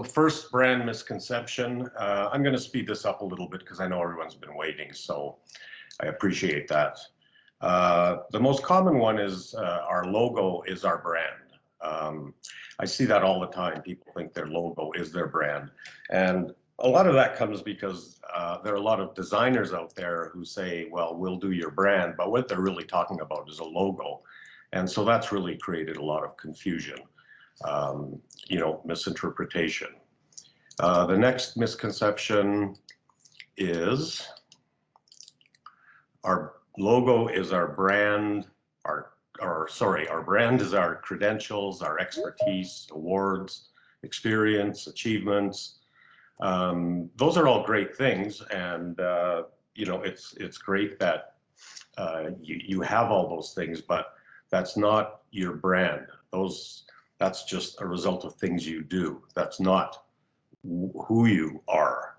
first brand misconception, I'm going to speed this up a little bit because I know everyone's been waiting, so I appreciate that. The most common one is our logo is our brand. I see that all the time. People think their logo is their brand. And a lot of that comes because there are a lot of designers out there who say, well, we'll do your brand, but what they're really talking about is a logo. And so that's really created a lot of confusion, misinterpretation. The next misconception is our logo is our brand, our brand is our credentials, our expertise, awards, experience, achievements. Those are all great things, and it's great that you have all those things, but that's not your brand. That's just a result of things you do. That's not who you are.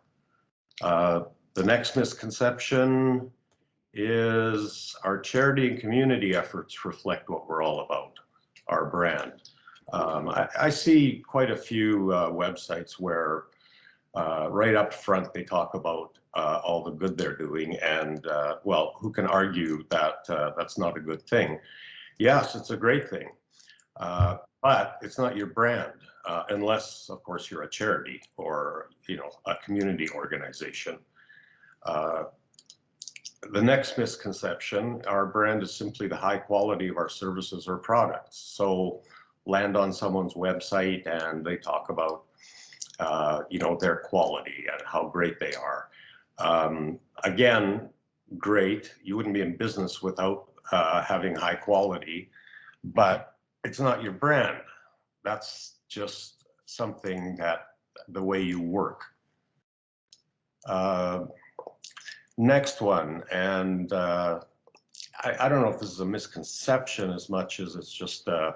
The next misconception is our charity and community efforts reflect what we're all about, our brand. I see quite a few websites where right up front they talk about all the good they're doing, and well, who can argue that that's not a good thing? Yes, it's a great thing, but it's not your brand unless, of course, you're a charity or a community organization. The next misconception, our brand is simply the high quality of our services or products. So land on someone's website and they talk about, their quality and how great they are. Again, great. You wouldn't be in business without having high quality, but it's not your brand. That's just something that the way you work. Next one, and I don't know if this is a misconception as much as it's just a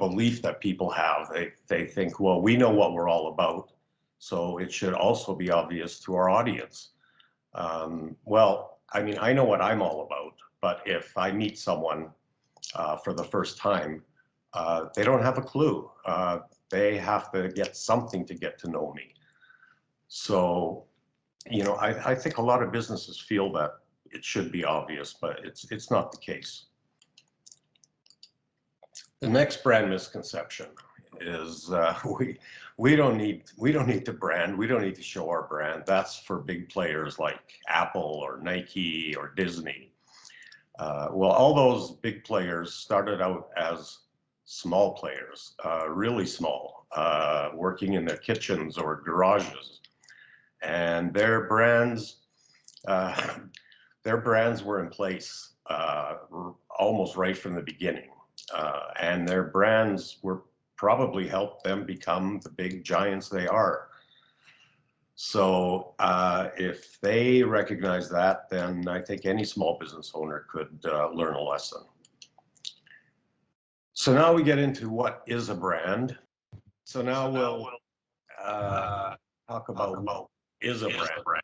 belief that people have. They think, well, we know what we're all about, so it should also be obvious to our audience. Well, I mean, I know what I'm all about, but if I meet someone for the first time, they don't have a clue. They have to get something to get to know me. So, I think a lot of businesses feel that it should be obvious, but it's not the case. The next brand misconception is we don't need to brand. We don't need to show our brand. That's for big players like Apple or Nike or Disney. Well, all those big players started out as small players, really small, working in their kitchens or garages. And their brands were in place almost right from the beginning. And their brands were probably helped them become the big giants they are. So if they recognize that, then I think any small business owner could learn a lesson. So now we get into what is a brand. So now we'll talk about what is a brand,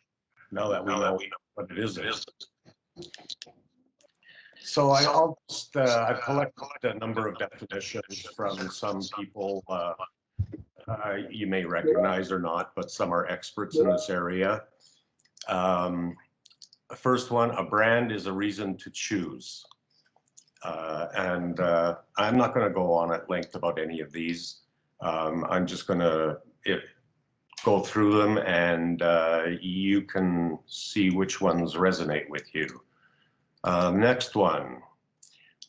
now that we know what it is. So I've collected a number of definitions from some people you may recognize or not, but some are experts in this area. The first one, a brand is a reason to choose. And I'm not going to go on at length about any of these. I'm just going to go through them, and you can see which ones resonate with you. Next one,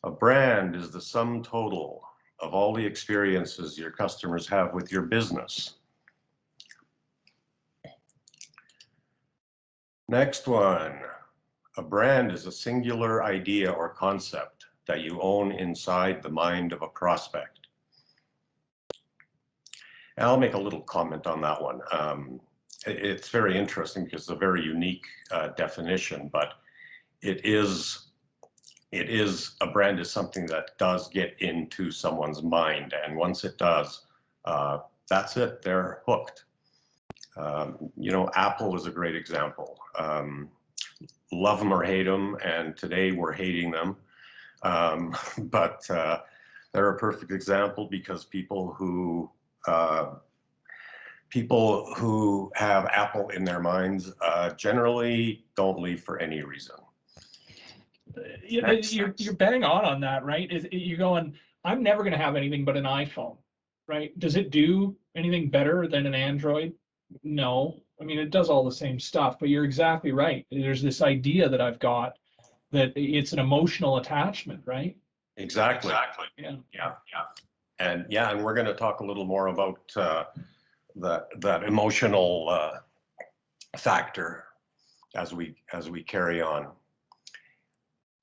a brand is the sum total of all the experiences your customers have with your business. Next one, a brand is a singular idea or concept that you own inside the mind of a prospect. And I'll make a little comment on that one. It's very interesting because it's a very unique definition, but a brand is something that does get into someone's mind, and once it does, that's it, they're hooked. Apple is a great example. Love them or hate them, and today we're hating them. But They're a perfect example because people who have Apple in their minds generally don't leave for any reason. You're bang on that, right? You're going, I'm never going to have anything but an iPhone, right? Does it do anything better than an Android? No. I mean, it does all the same stuff, but you're exactly right. There's this idea that I've got that it's an emotional attachment, right? Exactly. Yeah. And we're going to talk a little more about that emotional factor as we carry on.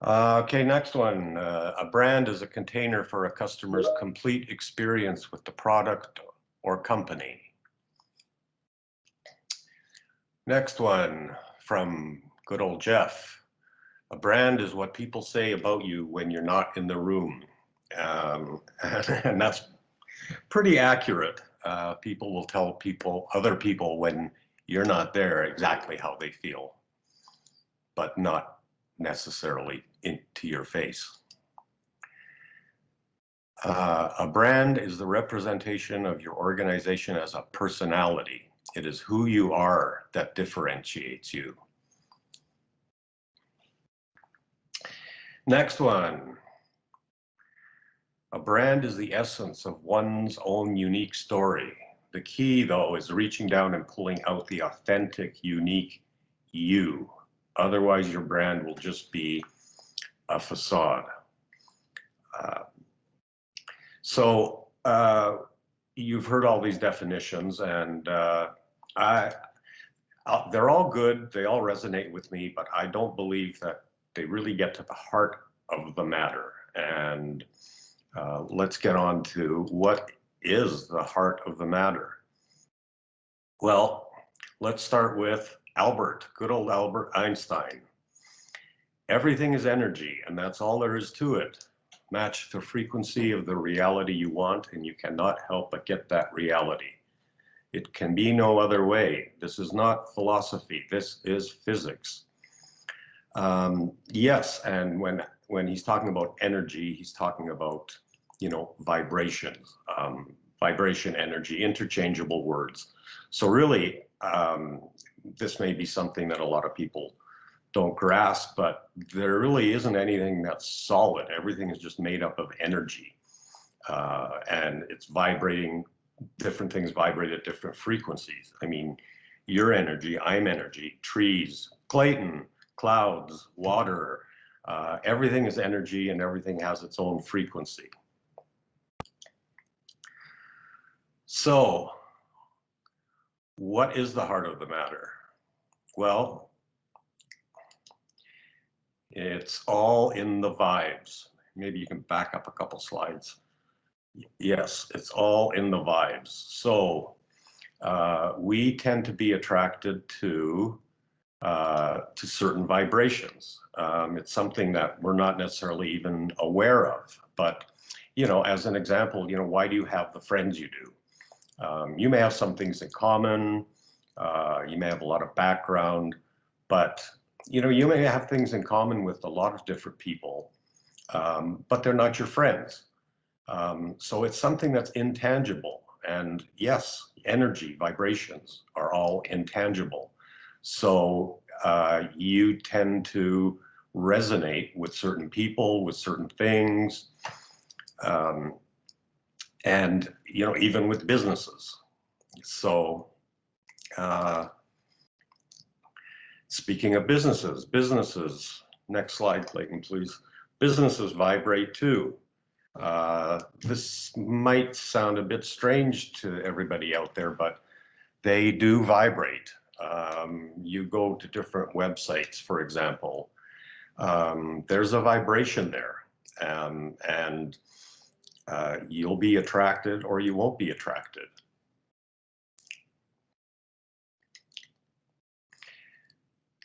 Okay, next one. A brand is a container for a customer's complete experience with the product or company. Next one from good old Jeff. A brand is what people say about you when you're not in the room. And that's pretty accurate. People will tell other people when you're not there exactly how they feel, but not necessarily into your face. A brand is the representation of your organization as a personality. It is who you are that differentiates you. Next one. A brand is the essence of one's own unique story. The key, though, is reaching down and pulling out the authentic, unique you. Otherwise, your brand will just be a facade. So you've heard all these definitions, and they're all good. They all resonate with me, but I don't believe that they really get to the heart of the matter. And let's get on to what is the heart of the matter. Well, let's start with good old Albert Einstein. Everything is energy, and that's all there is to it. Match the frequency of the reality you want, and you cannot help but get that reality. It can be no other way. This is not philosophy. This is physics. Yes, and when he's talking about energy, he's talking about, vibrations, vibration, energy, interchangeable words. So really, this may be something that a lot of people don't grasp, but there really isn't anything that's solid. Everything is just made up of energy, and it's vibrating. Different things vibrate at different frequencies. I mean, your energy, I'm energy, trees, Clayton, clouds, water, everything is energy, and everything has its own frequency. So, what is the heart of the matter? Well, it's all in the vibes. Maybe you can back up a couple slides. Yes, it's all in the vibes. So we tend to be attracted to certain vibrations. It's something that we're not necessarily even aware of. But, as an example, why do you have the friends you do? You may have some things in common. You may have a lot of background, but you may have things in common with a lot of different people, but they're not your friends. So it's something that's intangible. And yes, energy, vibrations are all intangible. So you tend to resonate with certain people, with certain things, and even with businesses. So speaking of businesses, next slide, Clayton, please. Businesses vibrate too. This might sound a bit strange to everybody out there, but they do vibrate. You go to different websites, for example, there's a vibration there, and you'll be attracted or you won't be attracted.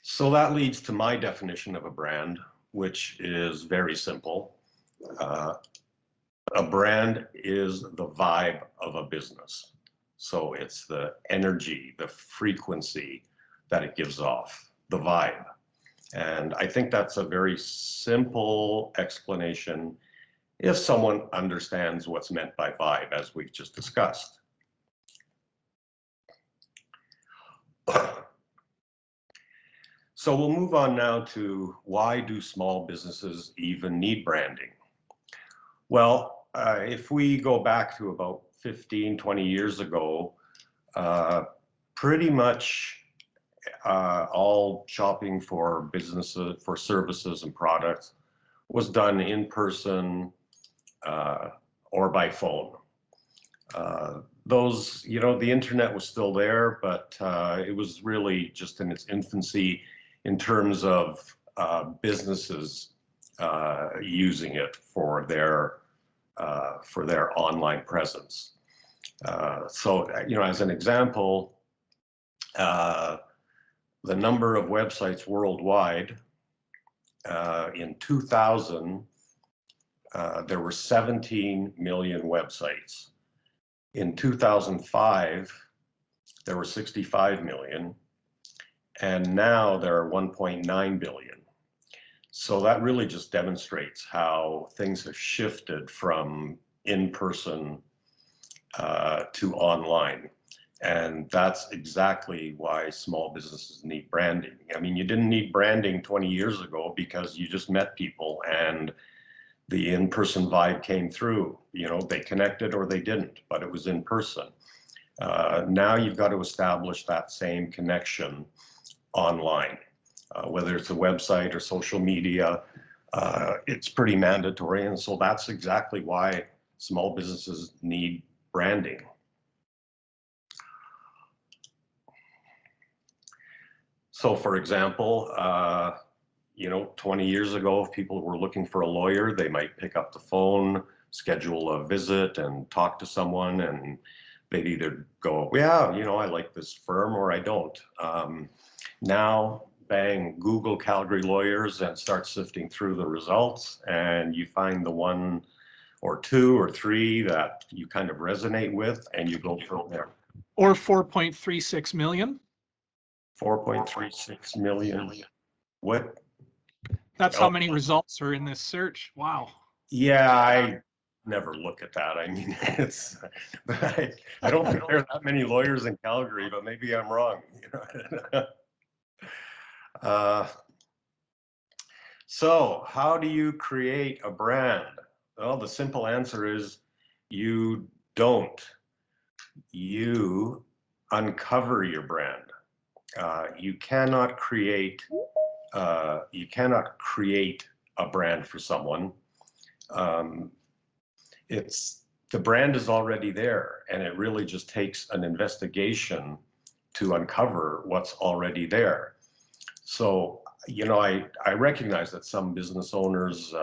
So that leads to my definition of a brand, which is very simple. A brand is the vibe of a business. So it's the energy, the frequency that it gives off, the vibe. And I think that's a very simple explanation, if someone understands what's meant by vibe, as we've just discussed. So we'll move on now to why do small businesses even need branding? Well, if we go back to about 15, 20 years ago, pretty much all shopping for businesses, for services and products was done in person or by phone. The internet was still there, but it was really just in its infancy in terms of businesses using it for their online presence. So, as an example, the number of websites worldwide in 2000, there were 17 million websites. In 2005, there were 65 million, and now there are 1.9 billion. So that really just demonstrates how things have shifted from in-person to online. And that's exactly why small businesses need branding. I mean, you didn't need branding 20 years ago because you just met people and the in-person vibe came through. They connected or they didn't, but it was in person. Now you've got to establish that same connection online, whether it's a website or social media. It's pretty mandatory, and so that's exactly why small businesses need branding. So, for example, 20 years ago, if people were looking for a lawyer, they might pick up the phone, schedule a visit, and talk to someone, and they'd either go, yeah, I like this firm, or I don't. Now, bang, Google Calgary lawyers and start sifting through the results, and you find the one or two or three that you kind of resonate with, and you go from there. Or 4.36 million. 4.36 million. What? That's how many results are in this search. Wow. Yeah, I never look at that. I mean, I don't think there are that many lawyers in Calgary, but maybe I'm wrong. So how do you create a brand? Well, the simple answer is you don't. You uncover your brand. You cannot create a brand for someone. The brand is already there, and it really just takes an investigation to uncover what's already there. So, I recognize that some business owners,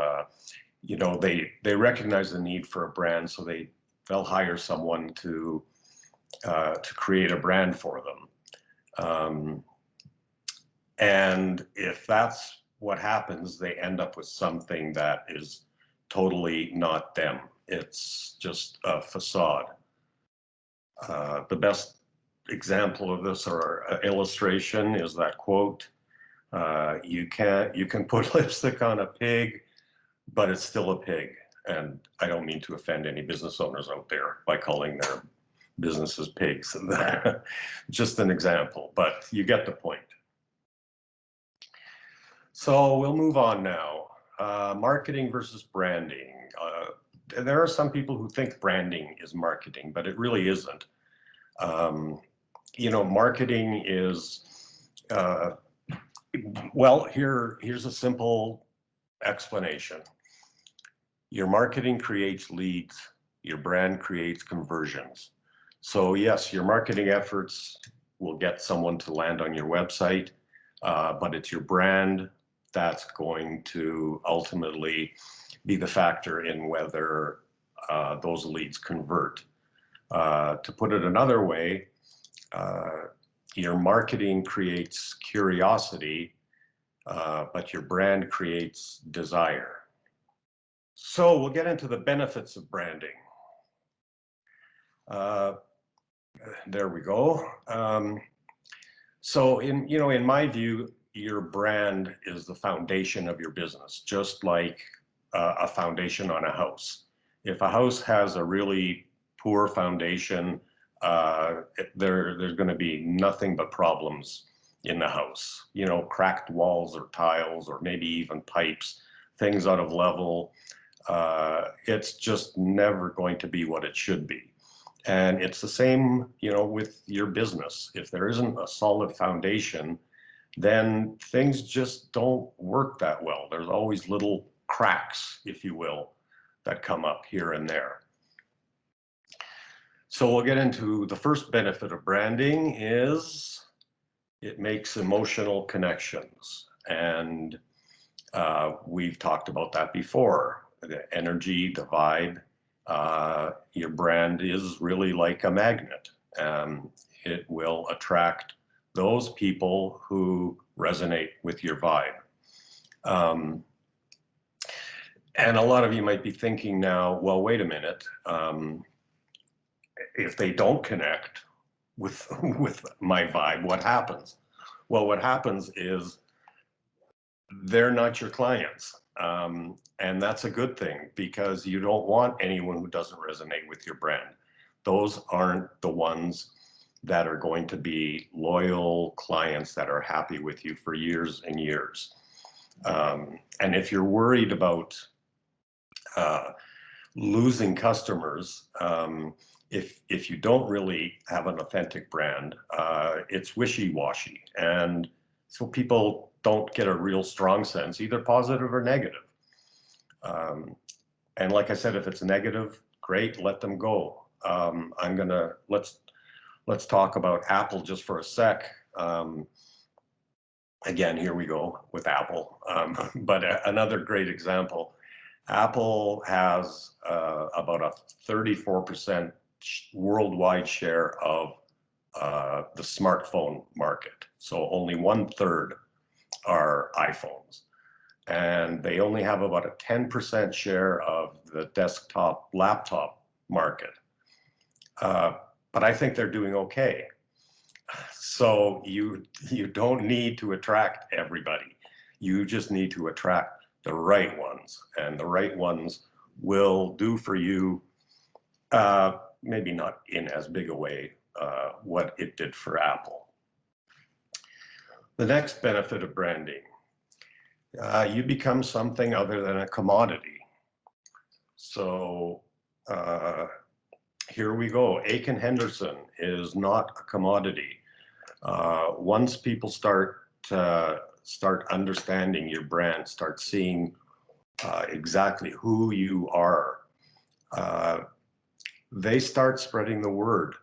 they recognize the need for a brand, so they'll hire someone to create a brand for them. And if that's what happens, they end up with something that is totally not them. It's just a facade. The best example of this or illustration is that quote, you can put lipstick on a pig, but it's still a pig. And I don't mean to offend any business owners out there by calling their businesses pigs. Just an example, but you get the point. So we'll move on now. Marketing versus branding. There are some people who think branding is marketing, but it really isn't. Marketing is, well, here's a simple explanation. Your marketing creates leads, your brand creates conversions. So yes, your marketing efforts will get someone to land on your website, but it's your brand that's going to ultimately be the factor in whether those leads convert. To put it another way, your marketing creates curiosity, but your brand creates desire. So we'll get into the benefits of branding. There we go. So in my view, your brand is the foundation of your business, just like a foundation on a house. If a house has a really poor foundation, there's going to be nothing but problems in the house. You know, cracked walls or tiles or maybe even pipes, things out of level. It's just never going to be what it should be. And it's the same, you know, with your business. If there isn't a solid foundation, then things just don't work that well. There's always little cracks, if you will, that come up here and there. So we'll get into the first benefit of branding is it makes emotional connections. And we've talked about that before. The energy, the vibe, your brand is really like a magnet. It will attract those people who resonate with your vibe. And a lot of you might be thinking now, well, wait a minute. If they don't connect with my vibe, what happens? Well, what happens is they're not your clients. And that's a good thing because you don't want anyone who doesn't resonate with your brand. Those aren't the ones that are going to be loyal clients that are happy with you for years and years. And if you're worried about losing customers, if you don't really have an authentic brand, it's wishy-washy. And so people don't get a real strong sense, either positive or negative. And like I said, if it's negative, great, let them go. Let's talk about Apple just for a sec. Again, here we go with Apple. But another great example, Apple has about a 34% worldwide share of the smartphone market. So only 1/3 are iPhones. And they only have about a 10% share of the desktop laptop market. But I think they're doing okay. So you don't need to attract everybody. You just need to attract the right ones, and the right ones will do for you, maybe not in as big a way, what it did for Apple. The next benefit of branding, you become something other than a commodity. So here we go. Aiken Henderson is not a commodity. Once people start understanding your brand, start seeing exactly who you are, they start spreading the word.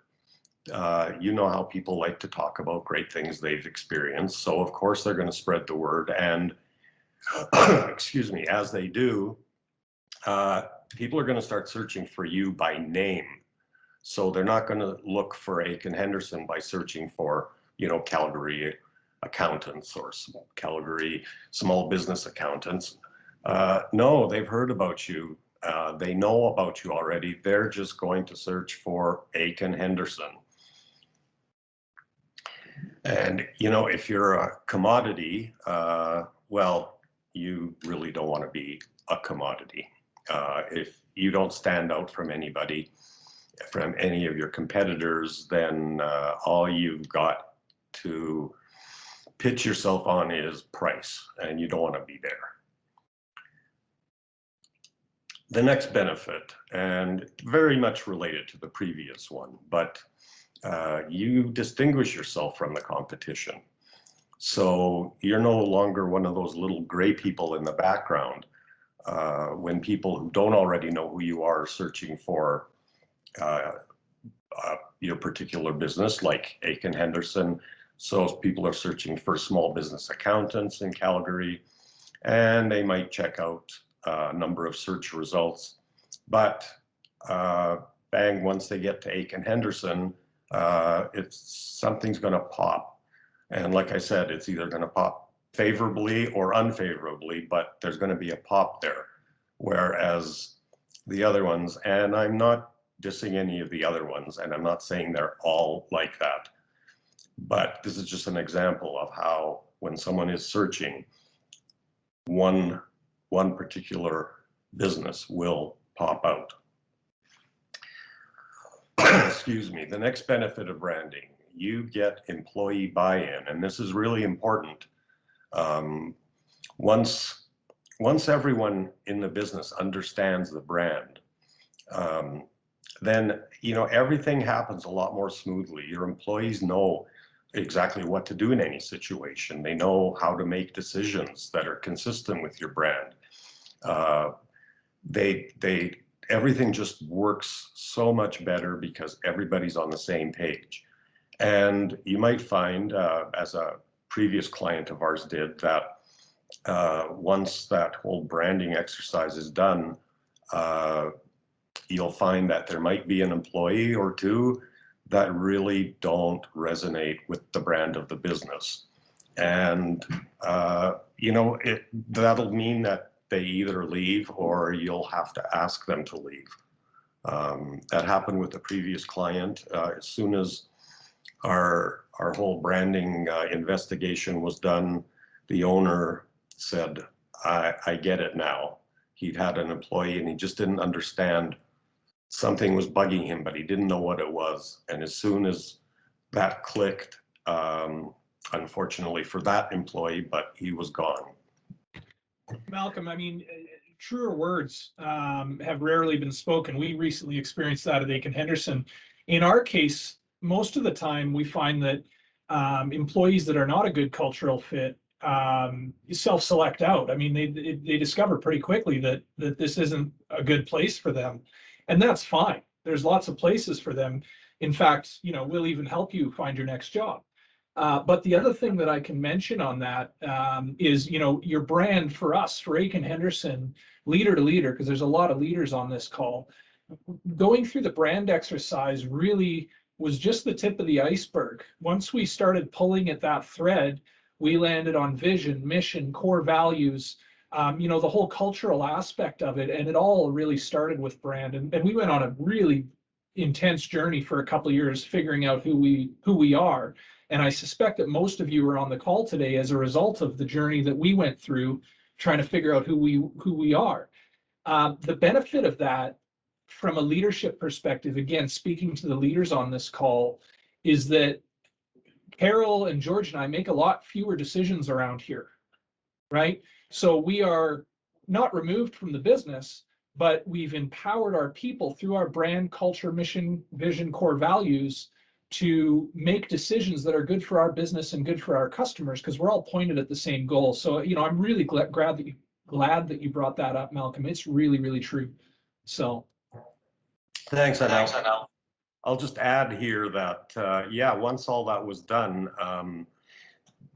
You know how people like to talk about great things they've experienced, so of course they're going to spread the word. And excuse me, as they do, people are going to start searching for you by name. So they're not going to look for Aiken Henderson by searching for, you know, Calgary accountants or Calgary small business accountants. No, they've heard about you. They know about you already. They're just going to search for Aiken Henderson. And, you know, if you're a commodity, well, you really don't want to be a commodity. If you don't stand out from anybody, from any of your competitors, then all you've got to pitch yourself on is price, and you don't want to be there. The next benefit, and very much related to the previous one, but you distinguish yourself from the competition. So you're no longer one of those little gray people in the background when people who don't already know who you are searching for your particular business, like Aiken Henderson. So people are searching for small business accountants in Calgary, and they might check out a number of search results. But bang, once they get to Aiken Henderson, something's going to pop. And like I said, it's either going to pop favorably or unfavorably, but there's going to be a pop there. Whereas the other ones, and I'm not dissing any of the other ones, and I'm not saying they're all like that, but this is just an example of how when someone is searching one particular business will pop out. Excuse me. The next benefit of branding, you get employee buy-in, and this is really important. Once everyone in the business understands the brand, then everything happens a lot more smoothly. Your employees know exactly what to do in any situation. They know how to make decisions that are consistent with your brand. Everything just works so much better because everybody's on the same page. And you might find, as a previous client of ours did, that once that whole branding exercise is done, you'll find that there might be an employee or two that really don't resonate with the brand of the business. And, that'll mean that they either leave or you'll have to ask them to leave. That happened with the previous client. As soon as our whole branding investigation was done, the owner said, I get it now. He'd had an employee and he just didn't understand. Something was bugging him, but he didn't know what it was. And as soon as that clicked, unfortunately for that employee, but he was gone. Malcolm, I mean, truer words have rarely been spoken. We recently experienced that at Aiken Henderson. In our case, most of the time we find that employees that are not a good cultural fit self-select out. I mean, they discover pretty quickly that this isn't a good place for them, and that's fine. There's lots of places for them. In fact, we'll even help you find your next job. But the other thing that I can mention on that is, your brand for us, for Aiken Henderson, leader to leader, because there's a lot of leaders on this call, going through the brand exercise really was just the tip of the iceberg. Once we started pulling at that thread, we landed on vision, mission, core values, the whole cultural aspect of it. And it all really started with brand. And we went on a really intense journey for a couple of years, figuring out who we are. And I suspect that most of you are on the call today as a result of the journey that we went through, trying to figure out who we are. The benefit of that, from a leadership perspective, again, speaking to the leaders on this call, is that Carol and George and I make a lot fewer decisions around here, right? So we are not removed from the business, but we've empowered our people through our brand, culture, mission, vision, core values to make decisions that are good for our business and good for our customers, because we're all pointed at the same goal. So, I'm really glad that you brought that up, Malcolm. It's really, really true. So. Thanks, Anil. I'll just add here that, once all that was done,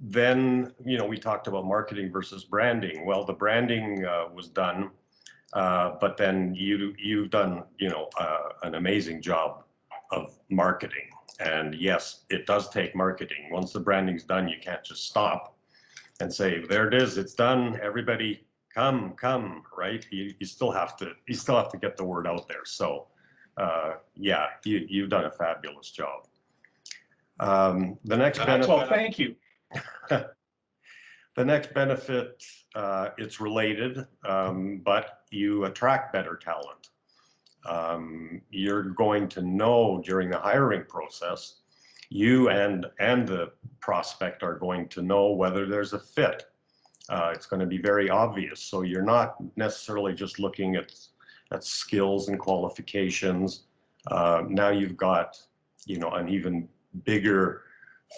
then, we talked about marketing versus branding. Well, the branding was done, but then you've done, an amazing job of marketing. And yes, it does take marketing. Once the branding's done, you can't just stop and say, there it is, it's done, everybody come, right? You still have to get the word out there. So you've done a fabulous job. The next benefit. Well, thank you. The next benefit, it's related, but you attract better talent. You're going to know during the hiring process, you and the prospect are going to know whether there's a fit. It's going to be very obvious. So you're not necessarily just looking at skills and qualifications. Now you've got, an even bigger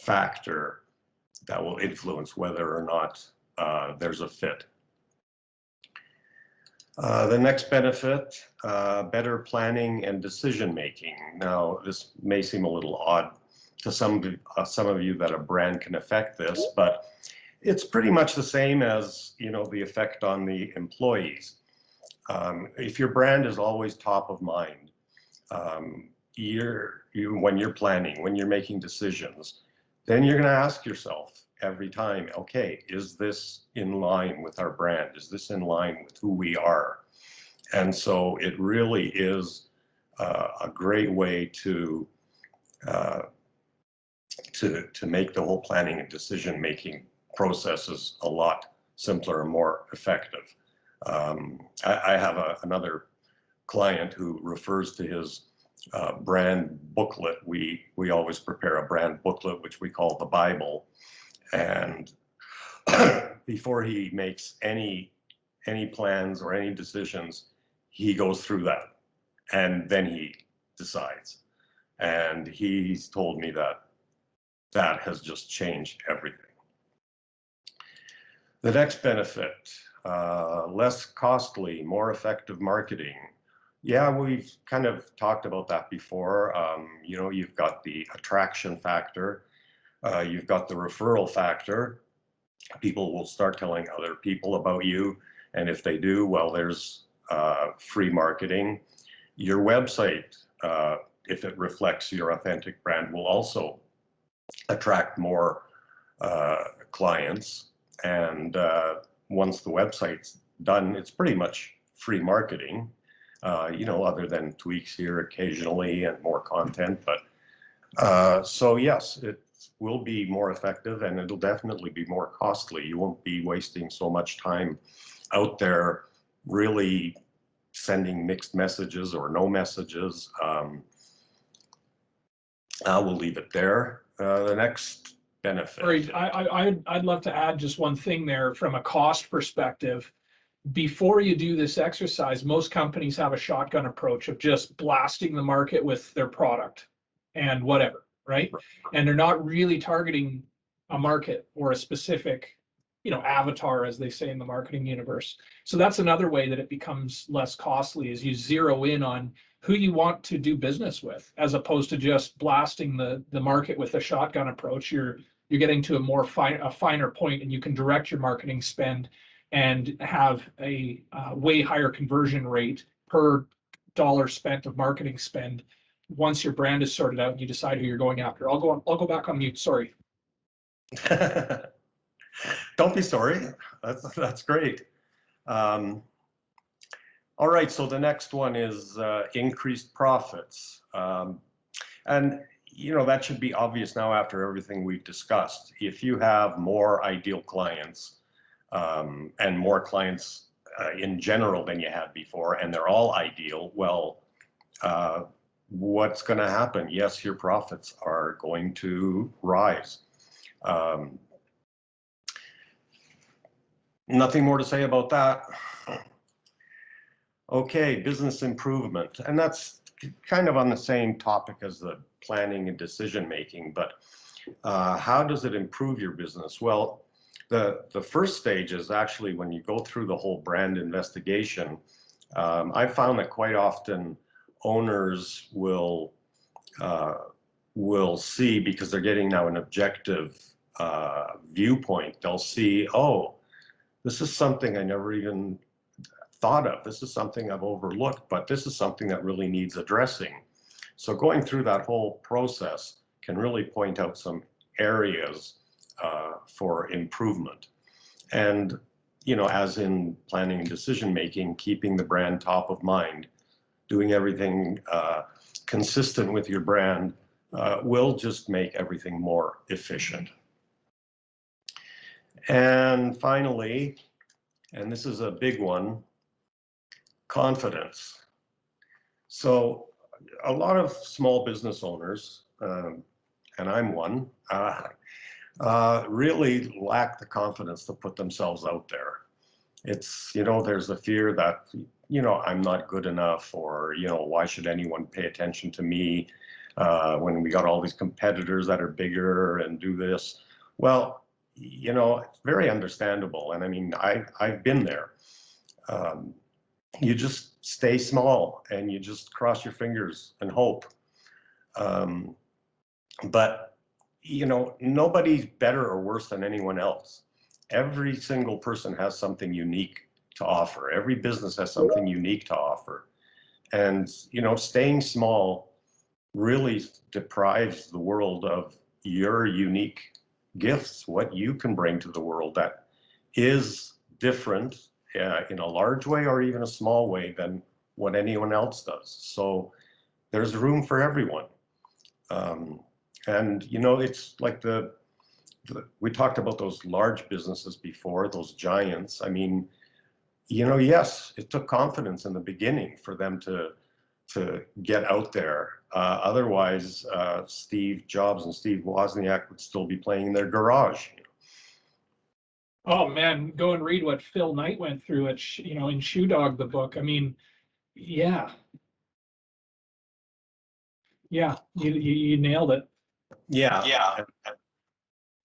factor that will influence whether or not there's a fit. The next benefit, better planning and decision making. Now, this may seem a little odd to some of you that a brand can affect this, but it's pretty much the same as, the effect on the employees. If your brand is always top of mind, when you're planning, when you're making decisions, then you're going to ask yourself every time, okay, is this in line with our brand? Is this in line with who we are? And so it really is a great way to make the whole planning and decision-making processes a lot simpler and more effective. I have another client who refers to his brand booklet. We always prepare a brand booklet, which we call the Bible. And before he makes any plans or any decisions, he goes through that and then he decides. And he's told me that that has just changed everything. The next benefit, less costly, more effective marketing. Yeah, we've kind of talked about that before. You know, you've got the attraction factor, you've got the referral factor. People will start telling other people about you, and if they do, well, there's free marketing. Your website, if it reflects your authentic brand, will also attract more clients. And once the website's done, it's pretty much free marketing, you know, other than tweaks here occasionally and more content. But so yes, it will be more effective, and it'll definitely be more costly. You won't be wasting so much time out there really sending mixed messages or no messages. I will leave it there. The next benefit. Sorry, I'd love to add just one thing there from a cost perspective. Before you do this exercise, most companies have a shotgun approach of just blasting the market with their product and whatever, right? And they're not really targeting a market or a specific, you know, avatar, as they say in the marketing universe. So that's another way that it becomes less costly, is you zero in on who you want to do business with, as opposed to just blasting the market with a shotgun approach. You're getting to a finer point, and you can direct your marketing spend and have a way higher conversion rate per dollar spent of marketing spend once your brand is sorted out and you decide who you're going after. I'll go back on mute. Sorry. Don't be sorry. That's great. All right, so the next one is increased profits. And you know, that should be obvious now after everything we've discussed. If you have more ideal clients and more clients in general than you had before, and they're all ideal, well, what's going to happen? Yes, your profits are going to rise. Nothing more to say about that. Okay, business improvement, and that's kind of on the same topic as the planning and decision making, but how does it improve your business? Well, the first stage is actually when you go through the whole brand investigation. I found that quite often owners will see, because they're getting now an objective viewpoint, they'll see, oh, this is something I never even thought of. This is something I've overlooked, but this is something that really needs addressing. So going through that whole process can really point out some areas for improvement. And, you know, as in planning and decision making, keeping the brand top of mind, doing everything consistent with your brand will just make everything more efficient. And finally, and this is a big one, confidence. So a lot of small business owners, and I'm one, really lack the confidence to put themselves out there. It's, you know, there's a fear that, you know, I'm not good enough, or, you know, why should anyone pay attention to me when we got all these competitors that are bigger and do this? Well, you know, it's very understandable. And I mean, I've been there. You just stay small and you just cross your fingers and hope. But, you know, nobody's better or worse than anyone else. Every single person has something unique to offer. Every business has something unique to offer. And, you know, staying small really deprives the world of your unique gifts, what you can bring to the world that is different in a large way or even a small way than what anyone else does. So there's room for everyone. And, you know, it's like we talked about those large businesses before, those giants. I mean, yes, it took confidence in the beginning for them to get out there. Otherwise, Steve Jobs and Steve Wozniak would still be playing in their garage. Oh man, go and read what Phil Knight went through at in Shoe Dog, the book. I mean, yeah, you nailed it. Yeah.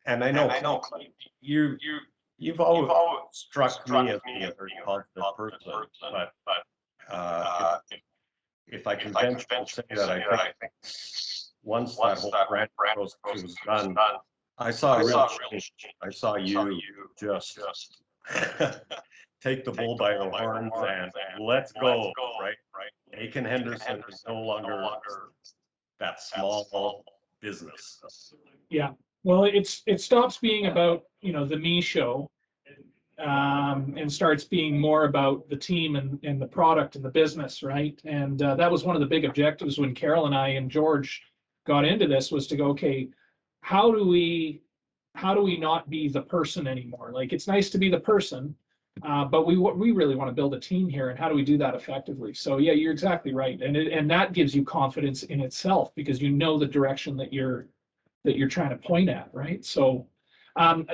And I know you've always struck me as being a very positive person, but if I can venture to say that, I think once that whole brand process was done, I saw a real change. I saw you just take the bull by the horns and let's go, right? Aiken Henderson is no longer that small business. Yeah. Well, it stops being about, the me show, and starts being more about the team and the product and the business, right? And that was one of the big objectives when Carol and I and George got into this, was to go, okay, how do we not be the person anymore? Like, it's nice to be the person, but we really want to build a team here, and how do we do that effectively? So yeah, you're exactly right, and that gives you confidence in itself, because you know the direction that you're trying to point at, right? So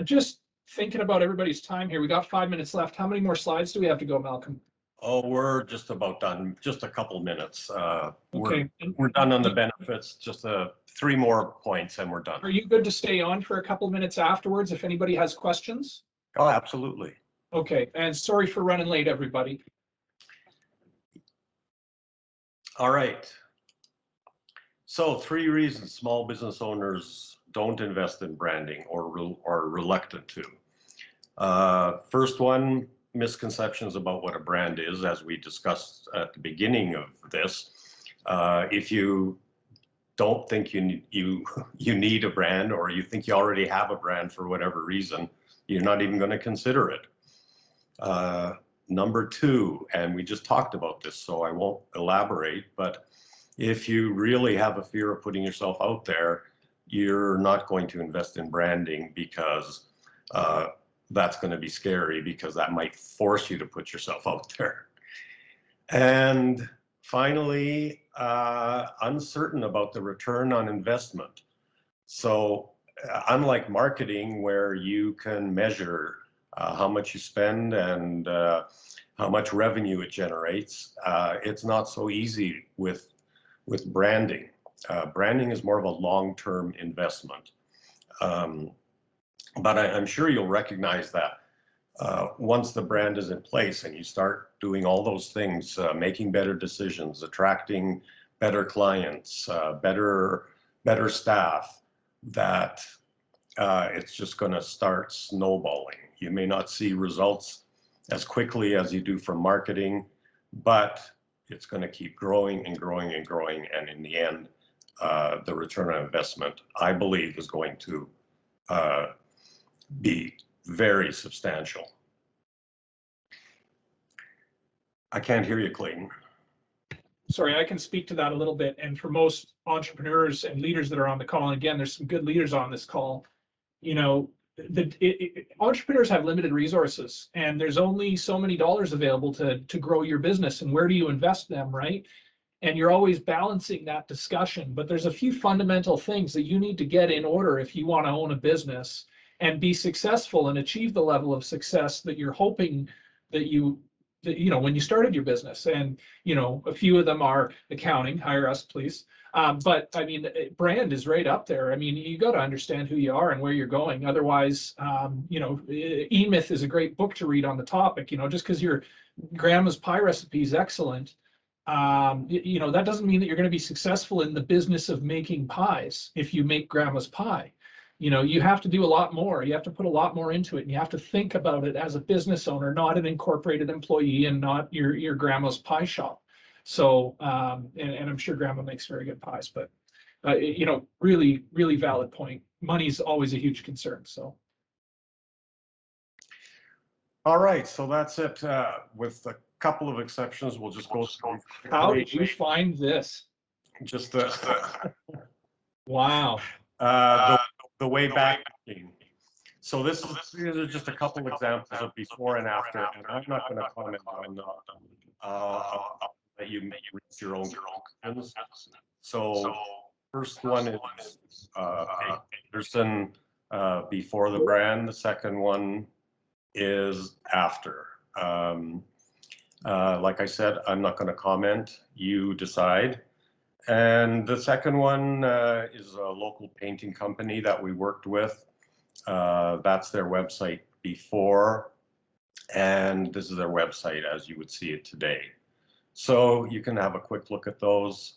just thinking about everybody's time here, we got 5 minutes left. How many more slides do we have to go, Malcolm? Oh, we're just about done. Just a couple minutes. Okay. We're done on the benefits. Just 3 more points and we're done. Are you good to stay on for a couple minutes afterwards if anybody has questions? Oh, absolutely. Okay, and sorry for running late, everybody. All right. So 3 reasons small business owners don't invest in branding or are reluctant to. First one, misconceptions about what a brand is, as we discussed at the beginning of this. If you don't think you need a brand, or you think you already have a brand for whatever reason, you're not even going to consider it. Number 2, and we just talked about this, so I won't elaborate, but if you really have a fear of putting yourself out there, you're not going to invest in branding, because that's going to be scary, because that might force you to put yourself out there. And finally, uncertain about the return on investment. So unlike marketing, where you can measure how much you spend and how much revenue it generates, it's not so easy with branding. Branding is more of a long-term investment. But I'm sure you'll recognize that once the brand is in place and you start doing all those things, making better decisions, attracting better clients, better staff, that it's just going to start snowballing. You may not see results as quickly as you do from marketing, but it's going to keep growing and growing and growing. And in the end, the return on investment, I believe, is going to be very substantial. I can't hear you, Clayton. Sorry, I can speak to that a little bit. And for most entrepreneurs and leaders that are on the call, and again, there's some good leaders on this call, entrepreneurs have limited resources, and there's only so many dollars available to grow your business. And where do you invest them, right? And you're always balancing that discussion. But there's a few fundamental things that you need to get in order if you want to own a business and be successful and achieve the level of success that you're hoping that when you started your business. And a few of them are accounting, hire us please, but I mean, brand is right up there. I mean, you got to understand who you are and where you're going. Otherwise, E-Myth is a great book to read on the topic. Just because your grandma's pie recipe is excellent, that doesn't mean that you're going to be successful in the business of making pies if you make grandma's pie. You have to do a lot more. You have to put a lot more into it, and you have to think about it as a business owner, not an incorporated employee, and not your grandma's pie shop. So, and I'm sure grandma makes very good pies, but really, really valid point. Money's always a huge concern. So. All right, so that's it. With a couple of exceptions, we'll just go through. How did you find this? Just wow. The way back. So these are just a couple examples of before and after, and I'm not going to comment on them. I'll let you reach your own conclusions. So first one is Peterson before the brand. The second one is after. Like I said, I'm not going to comment. You decide. And the second one is a local painting company that we worked with. That's their website before, and this is their website as you would see it today. So you can have a quick look at those.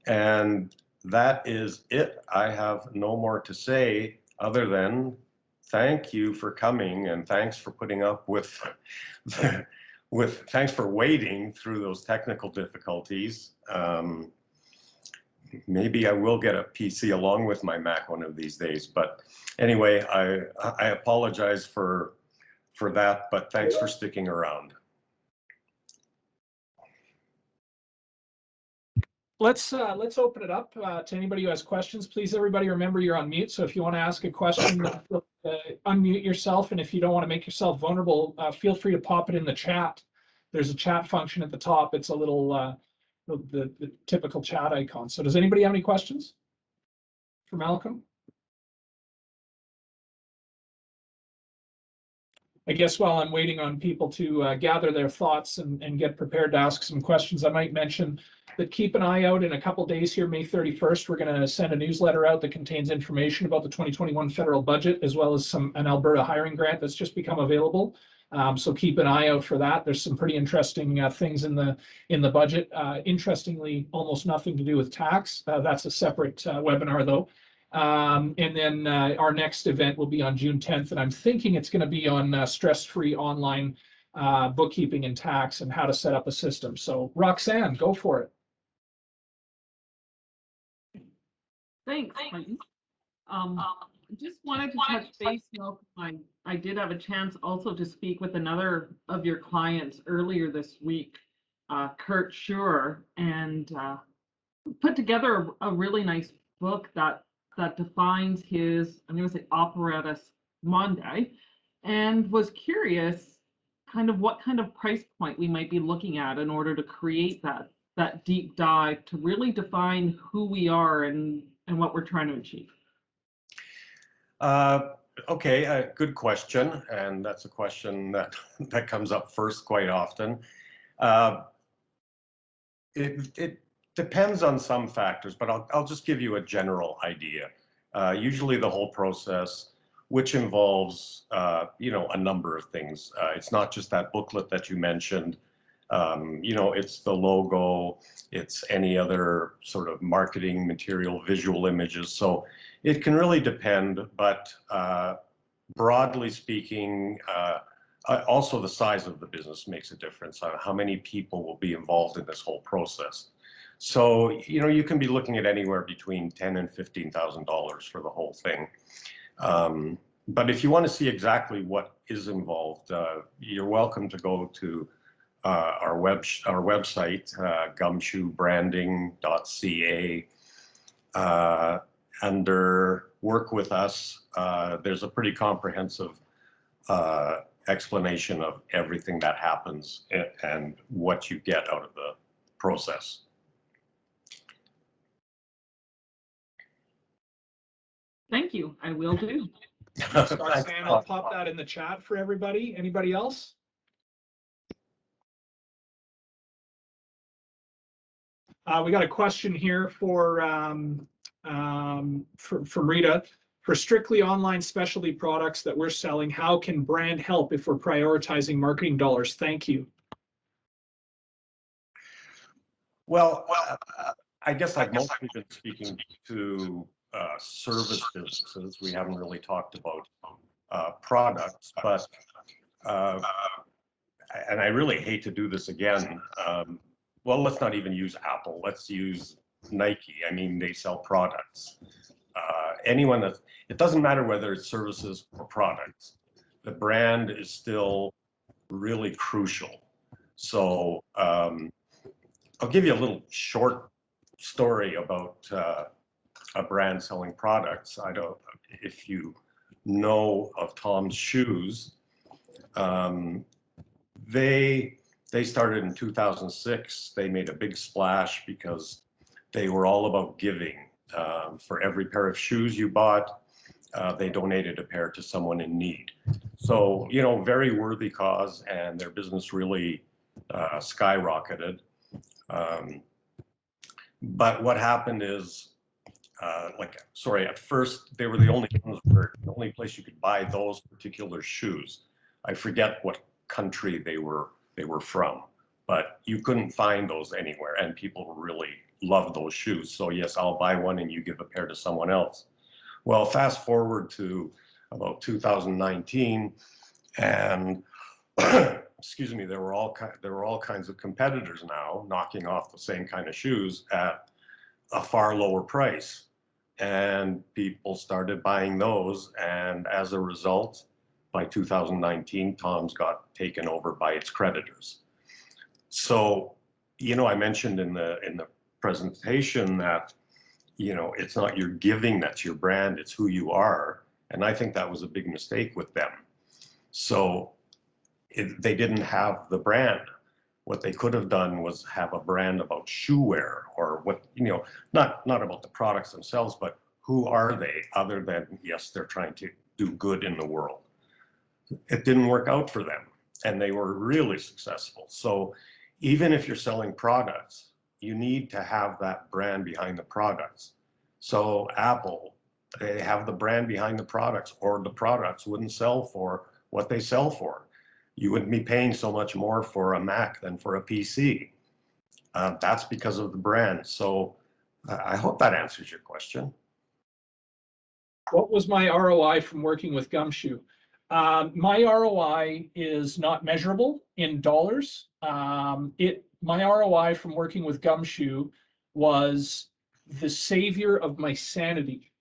And that is it. I have no more to say other than thank you for coming and thanks for putting up with, thanks for waiting through those technical difficulties. Maybe I will get a PC along with my Mac one of these days, but anyway, I apologize for that, but thanks for sticking around. Let's open it up to anybody who has questions. Please, everybody, remember you're on mute. So if you want to ask a question, unmute yourself. And if you don't want to make yourself vulnerable, feel free to pop it in the chat. There's a chat function at the top. It's a little the typical chat icon. So does anybody have any questions for Malcolm? I guess while I'm waiting on people to gather their thoughts and get prepared to ask some questions, I might mention that keep an eye out in a couple days here, May 31st, we're going to send a newsletter out that contains information about the 2021 federal budget, as well as an Alberta hiring grant that's just become available. So keep an eye out for that. There's some pretty interesting things in the budget. Interestingly, almost nothing to do with tax. That's a separate webinar though. And then our next event will be on June 10th, and I'm thinking it's going to be on stress-free online bookkeeping and tax and how to set up a system. So Roxanne, go for it. Thanks, Clinton. Just wanted to touch base. I did have a chance also to speak with another of your clients earlier this week, Kurt Schurer, and put together a really nice book that defines his, I'm going to say, apparatus Monday, and was curious kind of what kind of price point we might be looking at in order to create that deep dive to really define who we are and what we're trying to achieve. Okay, good question, and that's a question that comes up first quite often. It depends on some factors, but I'll just give you a general idea. Usually the whole process, which involves a number of things. It's not just that booklet that you mentioned. It's the logo, it's any other sort of marketing material, visual images. So it can really depend, but broadly speaking, also the size of the business makes a difference on how many people will be involved in this whole process. So, you can be looking at anywhere between $10,000 and $15,000 for the whole thing. But if you want to see exactly what is involved, you're welcome to go to our website, gumshoebranding.ca. Under Work With Us, there's a pretty comprehensive explanation of everything that happens and what you get out of the process. Thank you. I will do. Roxanne, I'll pop that in the chat for everybody. Anybody else? We got a question here from Rita. For strictly online specialty products that we're selling, how can brand help if we're prioritizing marketing dollars? Thank you. Well, I guess I've mostly been speaking to service businesses. We haven't really talked about products, but and I really hate to do this again. Well, let's not even use Apple. Let's use Nike. I mean, they sell products. Anyone it doesn't matter whether it's services or products. The brand is still really crucial. So I'll give you a little short story about a brand selling products. I don't, if you know of Tom's Shoes, they started in 2006. They made a big splash because they were all about giving. For every pair of shoes you bought, they donated a pair to someone in need. So, you know, very worthy cause, and their business really skyrocketed. But what happened is, at first they were the only place you could buy those particular shoes. I forget what country they were from, but you couldn't find those anywhere, and people really loved those shoes. So yes, I'll buy one and you give a pair to someone else. Well, fast forward to about 2019, and excuse me, there were all kinds of competitors now knocking off the same kind of shoes at a far lower price, and people started buying those. And as a result, by 2019, Tom's got taken over by its creditors. So, you know, I mentioned in the presentation that, you know, it's not your giving that's your brand, it's who you are. And I think that was a big mistake with them. So they didn't have the brand. What they could have done was have a brand about shoe wear, or what, you know, not about the products themselves, but who are they, other than, yes, they're trying to do good in the world. It didn't work out for them, and they were really successful. So even if you're selling products, you need to have that brand behind the products. So Apple, they have the brand behind the products, or the products wouldn't sell for what they sell for. You wouldn't be paying so much more for a Mac than for a PC. That's because of the brand. So I hope that answers your question. What was my ROI from working with Gumshoe? My ROI is not measurable in dollars. My ROI from working with Gumshoe was the savior of my sanity,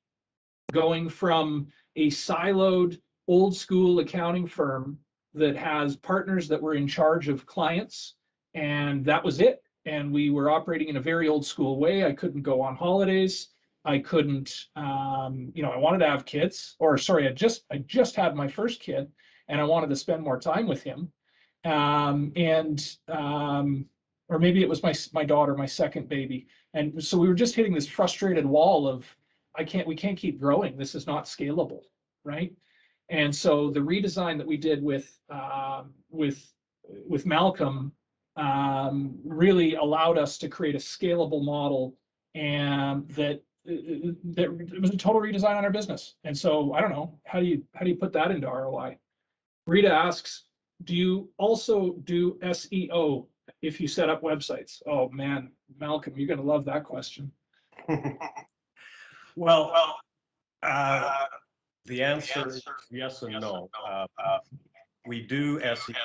going from a siloed old school accounting firm that has partners that were in charge of clients, and that was it. And we were operating in a very old school way. I couldn't go on holidays. I couldn't, you know, I wanted to have kids, or sorry, I just had my first kid, and I wanted to spend more time with him. Or maybe it was my daughter, my second baby. And so we were just hitting this frustrated wall of, we can't keep growing. This is not scalable, right? And so the redesign that we did with Malcolm really allowed us to create a scalable model, and that it was a total redesign on our business. And so I don't know, how do you put that into ROI? Rita asks, do you also do SEO if you set up websites? Oh man, Malcolm, you're going to love that question. Well, the answer is yes and no. We do SEO,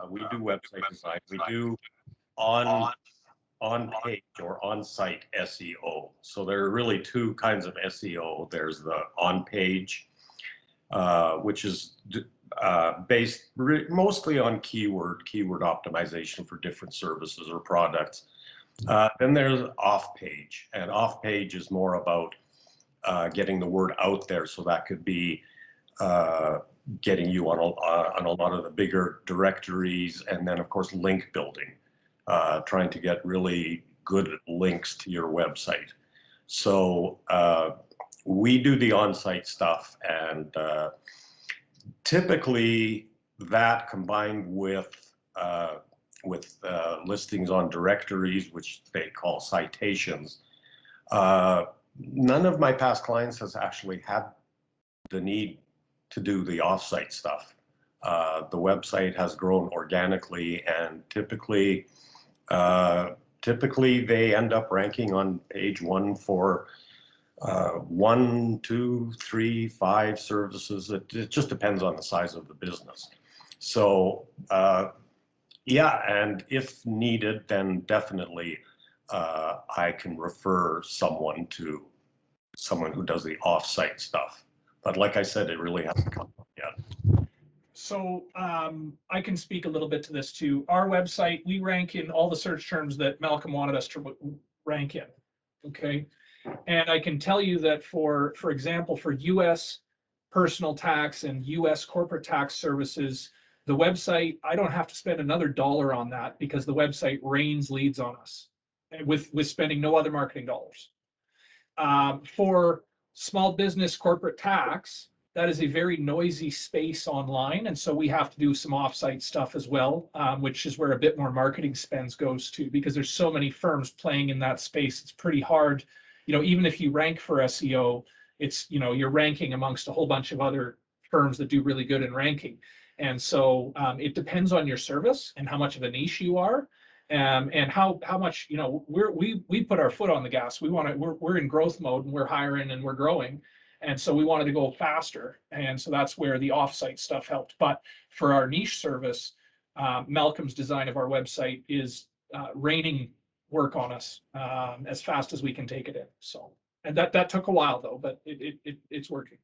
we do website design, we do on-page or on-site SEO. So there are really two kinds of SEO. There's the on-page, which is based mostly on keyword optimization for different services or products. Then there's off-page, and off-page is more about getting the word out there. So that could be getting you on a lot of the bigger directories, and then of course link building, trying to get really good links to your website. So we do the on-site stuff, and typically that combined with listings on directories, which they call citations. None of my past clients has actually had the need to do the off-site stuff. The website has grown organically, and typically they end up ranking on page one for 1, 2, 3, 5 services. It just depends on the size of the business. So yeah, and if needed, then definitely I can refer someone to someone who does the off-site stuff. But like I said, it really hasn't come up yet. So I can speak a little bit to this too. Our website, we rank in all the search terms that Malcolm wanted us to rank in, okay? And I can tell you that for example, for US personal tax and US corporate tax services, the website, I don't have to spend another dollar on that because the website rains leads on us with spending no other marketing dollars. For small business corporate tax, that is a very noisy space online. And so we have to do some offsite stuff as well, which is where a bit more marketing spends goes to, because there's so many firms playing in that space. It's pretty hard. You know, even if you rank for SEO, it's, you know, you're ranking amongst a whole bunch of other firms that do really good in ranking. And so it depends on your service and how much of a niche you are. And how much, you know, we put our foot on the gas. We're in growth mode and we're hiring and we're growing. And so we wanted to go faster. And so that's where the offsite stuff helped. But for our niche service, Malcolm's design of our website is raining work on us as fast as we can take it in. So, and that took a while though, but it's working.